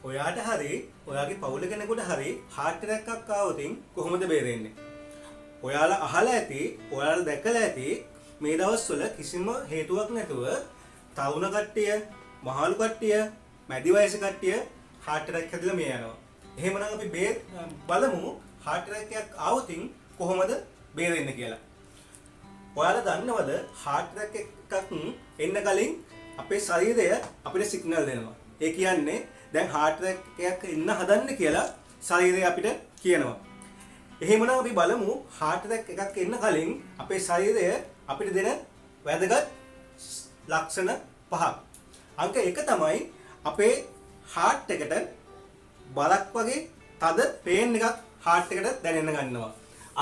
ඔයාට හරි ඔයාගේ පවුල කෙනෙකුට හරි heart attack එකක් ආවොත් කොහොමද බේරෙන්නේ? ඔයාලා අහලා ඇති, ඔයාලා දැකලා ඇති මේ දවස්වල කිසිම හේතුවක් නැතුව තරුණ කට්ටිය, මහලු කට්ටිය, මැදි වයස කට්ටිය heart attack හැදලා මේ යනවා. එහෙමනම් අපි බලමු heart attack එකක් ආවොත් කොහොමද බේරෙන්නේ කියලා. ඔයාලා දන්නවද heart attack එකක් එන්න කලින් අපේ ශරීරය අපිට සිග්නල් දෙනවා. ඒ කියන්නේ දැන් heart attack එකක් එන්න හදන්න කියලා ශරීරය අපිට කියනවා. එහෙමනම් අපි බලමු heart attack එකක් එන්න කලින් අපේ ශරීරය අපිට දෙන වැදගත් ලක්ෂණ පහක්. අංක 1 තමයි අපේ heart එකට බලක් වගේ තද පේන් එකක් heart එකට දැනෙන්න ගන්නවා.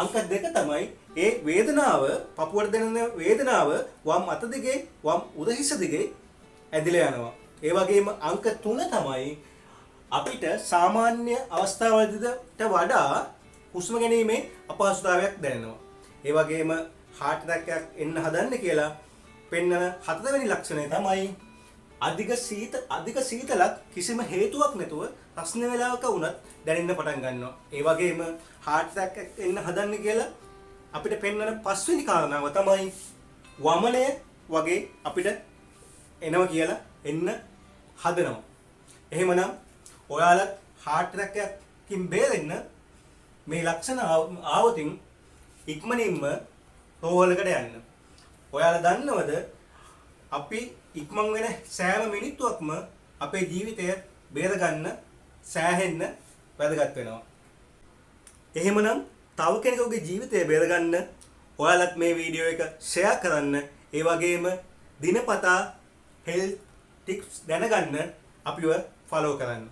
අංක 2 තමයි ඒ වේදනාව, පපුවට දැනෙන වේදනාව වම් අත දිගේ වම් උරහිස දිගේ ඇදිලා යනවා. ඒ වගේම අංක 3 තමයි අපිට සාමාන්‍ය අවස්ථාවලට වඩා හුස්ම ගැනීමේ අපහසුතාවයක් දැනෙනවා. ඒ වගේම heart attack එකක් එන්න හදන්න කියලා පෙන්වන 4 වෙනි ලක්ෂණය තමයි අධික සීතලක් කිසිම හේතුවක් නැතුව රස්න වේලාවක වුණත් දැනෙන්න පටන් ගන්නවා. ඒ වගේම heart attack එකක් එන්න හදන්න කියලා අපිට පෙන්වන 5 වෙනි කාරණාව තමයි වමනය වගේ අපිට එනවා කියලා එන්න හදනවා. එහෙමනම් ඔයාලා heart attack එකකින් බේරෙන්න මේ ලක්ෂණ ආවොත් ඉක්මනින්ම රෝහලකට යන්න. ඔයාලා දන්නවද අපි ඉක්මන් වෙන සෑම මිනිත්තුවක්ම අපේ ජීවිතය බේරගන්න සෑහෙන්න වැදගත් වෙනවා. එහෙමනම් තව කෙනෙකුගේ ජීවිතය බේරගන්න ඔයාලත් මේ වීඩියෝ එක ෂෙයා කරන්න. ඒ වගේම දිනපතා හෙල්ත් ටිප්ස් දැනගන්න අපිව ෆලෝ කරන්න.